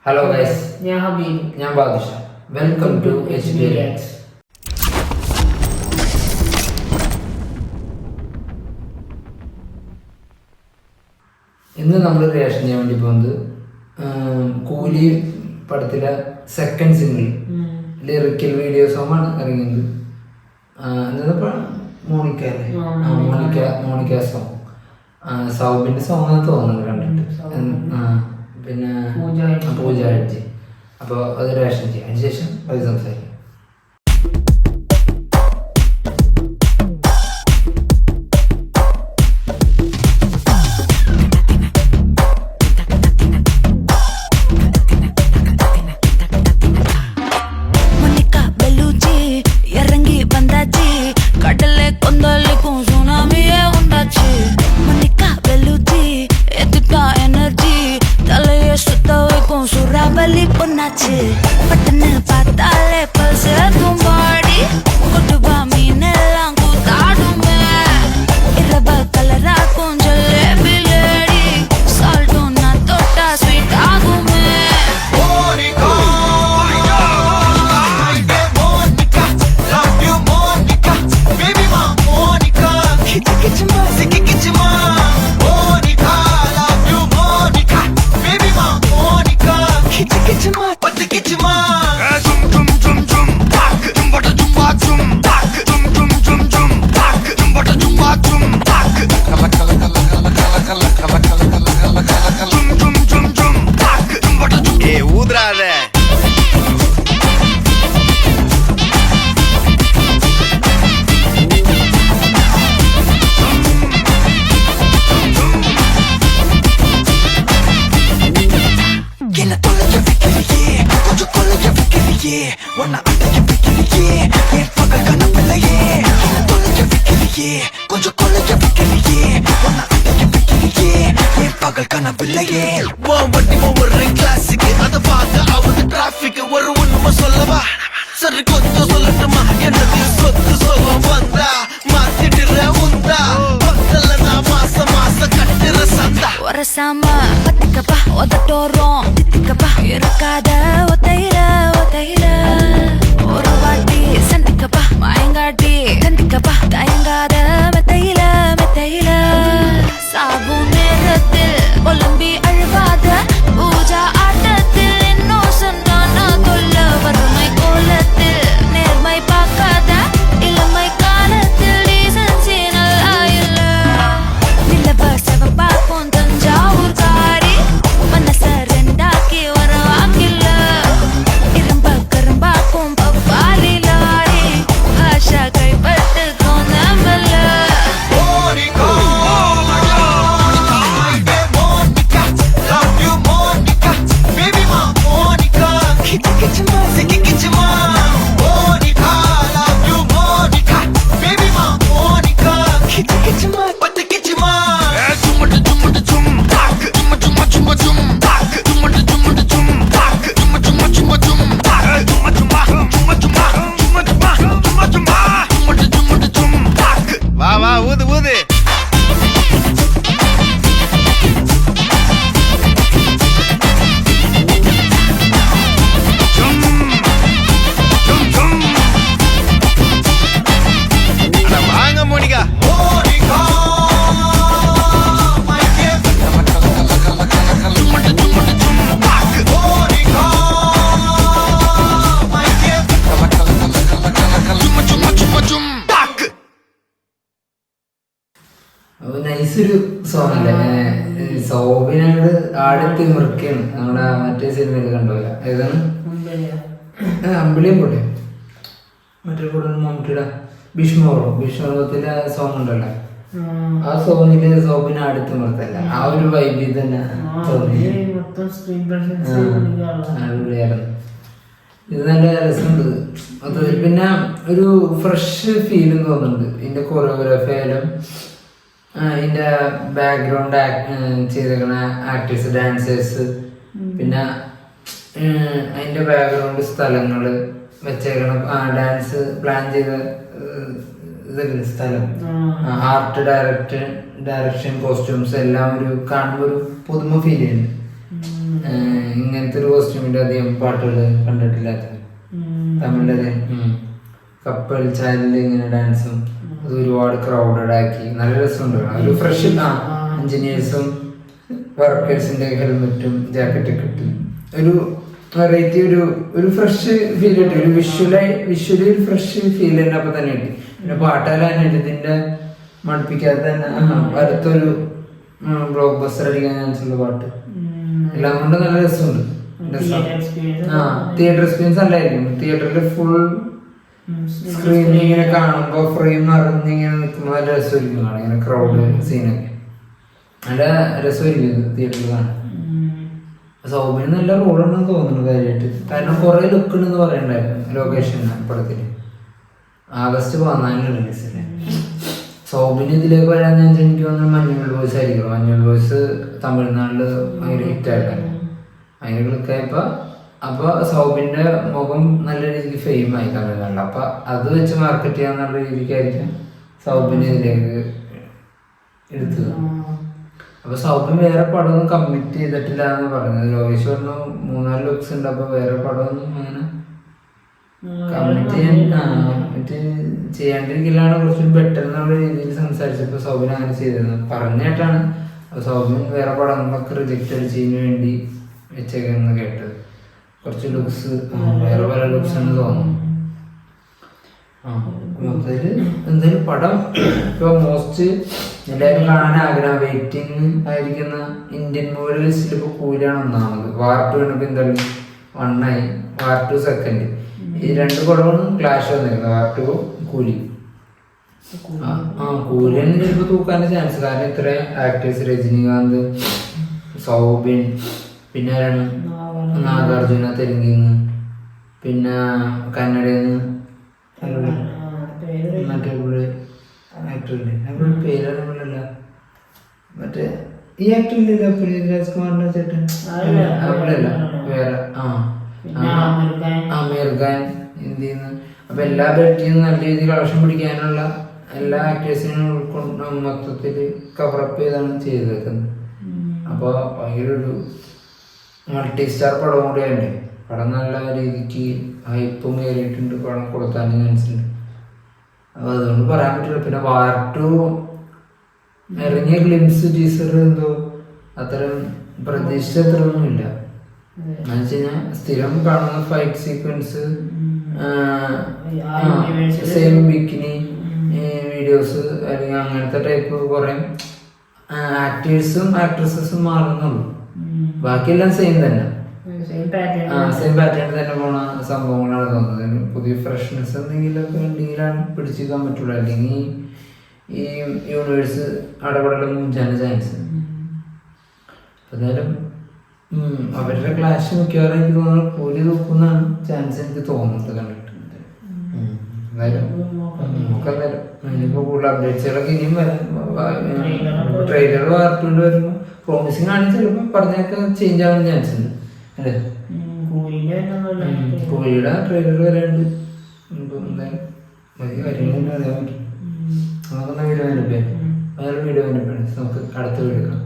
Hello guys, ഞാൻ ഹബീബ്, ഞാൻ Badusha. Welcome to HD Reacts. ഇന്ന് നമ്മൾ റിയാക്ഷൻ ചെയ്യാൻ വേണ്ടി പോകുന്നത് കൂലി പടത്തിലെ സെക്കൻഡ് സിംഗിൾ ലിറിക്കൽ വീഡിയോ സോങ്ങാണ് ഇറങ്ങിയത്. എന്നപ്പോ മോണിക്ക അല്ലേ? മോണിക്ക സോങ്, സൗബിന്റെ സോങ് ആണെന്ന് തോന്നുന്നു കണ്ടിട്ട്. പിന്നെ പൂജ അടിച്ച്. അപ്പോൾ അത് റിയാക്ഷൻ ചെയ്യാം. അതിനുശേഷം അത് സംസാരിക്കാം. பட்டன்னு பார்த்தாலே பல்ஸ் தும்பாடி கொட்டுபா மீனெல்லாம் கூத்தாடுமே இரவ கலரா கொஞ்சம் லேபிலேடி சால்ட்டும் நான் தொட்டா ஸ்வீட் ஆகுமே கொஞ்சம் கொள்ளைய வைக்கலையே ஒன்ன அடைய வைக்கலையே என் பகல் கனவில்லையே வண்டி ஒவ்வொரு கிளாஸுக்கு அதை பார்க்க அவங்க டிராபிக் ஒரு உண்மை சொல்லவா சரி கொஞ்சம் சொல்லட்டுமா என்னது சொத்து சொல்லம் வந்தா மாத்திடுற உந்தா பக்கத்துல நான் மாசம் கட்டுற சந்தா ஒரசாம பத்திக்கப்பா உதட்டோரம் தித்திக்கப்பா இருக்காத ஒத்தையில ஒரு வாட்டி சந்திக்கப்பா மாயங்காட்டி கந்திக்கப்பா தயங்காத மெத்தையில சாகும் நேரத்தில் ஒலிம்பி அழுவாத பூஜா ஆட்டத்தில் இன்னோசம் நானா கொல்ல வறுமை கோலத்தில் நேர்மை பார்க்காத இளமை காலத்தில் டீசன்சி நல்லா இல்ல நிலவ செவப்பாக்கும் தஞ்சாவூர் காரி மனச ரெண்டாக்கி வரவாக்கில்ல இரும்ப கரும்பாக்கும் பப்பாரி லாரி ஆஷா கைப்பட்டுக்கும் நம்பல നൈസൊരു സോങ് അല്ലേ? സൗബിനോട് ആടത്തി മുറുക്കാണ്. നമ്മുടെ മറ്റേ സിനിമയിൽ കണ്ടോല്ല, ഏതാണ് അമ്പിളിയും കൂടെ മറ്റേ കൂടെ മമ്മൂട്ടിയുടെ ഭീഷ്മപർവത്തിലെ സോങ് ഉണ്ടല്ലോ, ആ സോങ്ങില് സൗബിനെ അടുത്ത് മുറുത്തല്ല. ആ ഒരു വൈബിൽ തന്നെ അടിപൊളിയായിരുന്നു. ഇത് നല്ല രസമുണ്ട്. അത് പിന്നെ ഒരു ഫ്രഷ് ഫീലും തോന്നുന്നുണ്ട്. ഇതിന്റെ കൊറിയോഗ്രാഫി ആയാലും ഇതിന്റെ ബാക്ക്ഗ്രൗണ്ട് ചെയ്തേക്കുന്ന ആക്ടേഴ്സ്, ഡാൻസേഴ്സ്, പിന്നെ അതിന്റെ ബാക്ക്ഗ്രൗണ്ട് സ്ഥലങ്ങള് വെച്ചേക്കണം, ഡാൻസ് പ്ലാൻ ചെയ്ത ഇതൊക്കെ സ്ഥലം, ആർട്ട് ഡയറക്ഷൻ, കോസ്റ്റ്യൂംസ് എല്ലാം ഒരു കാണുമ്പോൾ ഒരു പുതുമ ഫീൽ ചെയ്യുന്നു. ഇങ്ങനത്തെ ഒരു കോസ്റ്റ്യൂമിന്റെ അധികം പാട്ടുകൾ കണ്ടിട്ടില്ലാത്ത തമിഴിലെ കപ്പൽ ചാനലിൽ ഇങ്ങനെ ഡാൻസും അത് ഒരുപാട് ക്രൗഡഡ് ആക്കി നല്ല രസമുണ്ട്. ഒരു ഫ്രഷ് എഞ്ചിനീയേഴ്സും വർക്കേഴ്സിന്റെ ഹെൽമെറ്റും ജാക്കറ്റൊക്കെ ഇട്ട് ഒരു വെറൈറ്റി ഒരു ഫ്രഷ് ഫീൽ കിട്ടി. ഒരു വിഷ്വലി ഒരു ഫ്രഷ് ഫീൽ തന്നെ അപ്പൊ തന്നെ കിട്ടി. പിന്നെ പാട്ടെല്ലാം ഇതിന്റെ മടുപ്പിക്കാതെ തന്നെ അടുത്തൊരു ബ്ലോക്ക് ബസ്റ്റർ അടിക്കാൻ ചാൻസ് ഉള്ള പാട്ട് എല്ലാം കൊണ്ട് നല്ല രസമുണ്ട്. തിയേറ്റർ എക്സ്പീരിയൻസ് അല്ലായിരിക്കും. തിയേറ്ററിൽ ഫുൾ സ്ക്രീനിൽ ഇങ്ങനെ കാണുമ്പോ ഫ്രെയിം നിറഞ്ഞിങ്ങനെ നിൽക്കുമ്പോ നല്ല രസമായിരിക്കും കാണാൻ. ഇങ്ങനെ ക്രൗഡ് സീനൊക്കെ നല്ല രസമായിരിക്കും തിയേറ്ററിൽ കാണാൻ. സൗബിന് നല്ല റോളുണ്ടെന്ന് തോന്നുന്നു കാര്യമായിട്ട്. കാരണം കുറെ ലുക്ക് ഉണ്ടെന്ന് പറയണ്ടായിരുന്നു ലൊക്കേഷൻ പടത്തില്. ആഗസ്റ്റ് 14 റിലീസില്ലേ. സൗബിന് ഇതിലേക്ക് വരാന്ന് വെച്ചാൽ എനിക്ക് തോന്നുന്നു മഞ്ഞുൾ ബോയ്സ് ആയിരിക്കും. മഞ്ഞുൾ ബോയ്സ് തമിഴ്നാട്ടില് ഭയങ്കര ഹിറ്റായിട്ടാണ്. അതിന് ക്ലിക്കായപ്പോ അപ്പൊ സൗബിന്റെ മുഖം നല്ല രീതിക്ക് ഫെയിമായി തമിഴ്നാട്ടിൽ. അപ്പൊ അത് വെച്ച് മാർക്കറ്റ് ചെയ്യാന്നുള്ള രീതിക്കായിരിക്കും സൗബിന് ഇതിലേക്ക് എടുത്തത്. അപ്പൊ സൗബിൻ വേറെ പടമൊന്നും കമ്മിറ്റ് ചെയ്തിട്ടില്ല എന്ന് പറഞ്ഞത്. ലോകേഷ് പറഞ്ഞു 3-4 ലുക്സ് ഉണ്ട്, അപ്പൊ വേറെ പടമൊന്നും അങ്ങനെ കമ്മിറ്റ് ചെയ്യാണ്ടിരിക്കലാണ് കുറച്ചും ബെറ്റർ എന്നുള്ള രീതിയിൽ സംസാരിച്ചപ്പോ സൗബിൻ അങ്ങനെ ചെയ്തിരുന്നു പറഞ്ഞിട്ടാണ്. സൗബിൻ വേറെ പടങ്ങളൊക്കെ റിജക്റ്റ് അടിച്ചതിന് വേണ്ടി വെച്ചേക്കെന്ന് കേട്ടത്. കുറച്ച് ലുക്സ് വേറെ പല ലുക്സ് എന്ന് തോന്നുന്നു. മൊത്തത്തില് എന്തായാലും പടം ഇപ്പൊ മോസ്റ്റ് എല്ലാവരും കാണാൻ ആഗ്രഹം വെയിറ്റിംഗ് ആയിരിക്കുന്ന ഇന്ത്യൻ മൂവി ലിസ്റ്റിൽ ഇപ്പൊ കൂലിയാണ് ഒന്നാമത്. വാർ 2 കണ്ടപ്പോ എന്തായാലും 1 ആയി, വാർ 2 സെക്കൻഡ്. ഈ 2 പടമാണ് ക്ലാഷ് വന്നിരുന്നത്, വാർ 2 കൂലി. കൂലിയാണ് ചിലപ്പോ തൂക്കാനുള്ള ചാൻസ്. കാരണം ഇത്ര ആക്ടേഴ്സ് രജനീകാന്ത്, സൗബിൻ, പിന്നെ ആരാണ് നാഗാർജുന തെലുങ്കിന്ന്, പിന്നെ കന്നഡന്ന് മറ്റേ ആക്ടറില്ലേ പേരല്ല മറ്റേ ഈ ആക്ടറില്ല പുനീത് രാജ്കുമാറിന്റെ ചേട്ടൻ അവിടെയല്ല വേറെ ആമീർ ഖാൻ ഹിന്ദിന്ന്. അപ്പൊ എല്ലാ ബെൽറ്റിന്നും നല്ല രീതിയിൽ കളക്ഷൻ പിടിക്കാനുള്ള എല്ലാ ആക്ടേഴ്സിനും മൊത്തത്തിൽ കവറപ്പ് ചെയ്താണ് ചെയ്തേക്കുന്നത്. അപ്പൊ ഭയങ്കര ഒരു മൾട്ടി സ്റ്റാർ പടം കൂടിയുണ്ട്. പടം നല്ല രീതിക്ക് ഹൈപ്പും കയറിയിട്ടുണ്ട്. പടം കൊടുത്താലും ചാൻസ് ഉണ്ട്. അപ്പൊ അതുകൊണ്ട് പറയാൻ പറ്റില്ല. പിന്നെ വാർ 2 ഇറങ്ങിയ ഗ്ലിംസ് ടീസർ എന്തോ അത്തരം പ്രതീക്ഷിച്ച അത്രയൊന്നുമില്ല. എന്ന് വെച്ച് കഴിഞ്ഞാൽ സ്ഥിരം കാണുന്ന fight sequence, same bikini videos അല്ലെങ്കിൽ അങ്ങനത്തെ ടൈപ്പ് കുറെ ആക്ടേഴ്സും ആക്ട്രസസും മാറുന്നുള്ളൂ. ബാക്കിയെല്ലാം സെയിം തന്നെ, സെയിം പാറ്റേൺ തന്നെ പോണ സംഭവങ്ങളാണ് തോന്നുന്നത്. പുതിയ ഫ്രഷ്നെസ് എന്തെങ്കിലുമൊക്കെ ഉണ്ടെങ്കിലാണ് പിടിച്ചിരിക്കാൻ പറ്റുള്ളൂ. അല്ലെങ്കിൽ ഈ യൂണിവേഴ്സ് അടപടലൊന്നും ചാൻസ്. എന്തായാലും അവരുടെ ക്ലാഷ് മിക്കവാറും എനിക്ക് തോന്നുന്നു കൂലി തൂക്കുന്നതാണ് ചാൻസ് എനിക്ക് തോന്നുന്നത് കണ്ടിട്ട്. എന്തായാലും നമുക്കെന്തായാലും ഇനിയിപ്പോൾ കൂടുതൽ അപ്ഡേറ്റ്സുകളൊക്കെ ഇനിയും വരാം. ട്രെയിലർ വാർത്തുകൊണ്ട് വരുമ്പോൾ പ്രോമിസിങ് ആണെങ്കിൽ ചിലപ്പോൾ പറഞ്ഞൊക്കെ ചേഞ്ച് ആവാൻ ചാൻസ് ഉണ്ട് അല്ലേ. കോഴിയുടെ ട്രെയിലർ വരാണ്ട് എന്തായാലും വലിയ കാര്യങ്ങളൊന്നും അറിയാൻ പറ്റും. നമുക്കെന്താ വീഡിയോ വന്നപ്പോഴേ നമുക്ക് അടുത്ത വീഡിയോ കാണാം.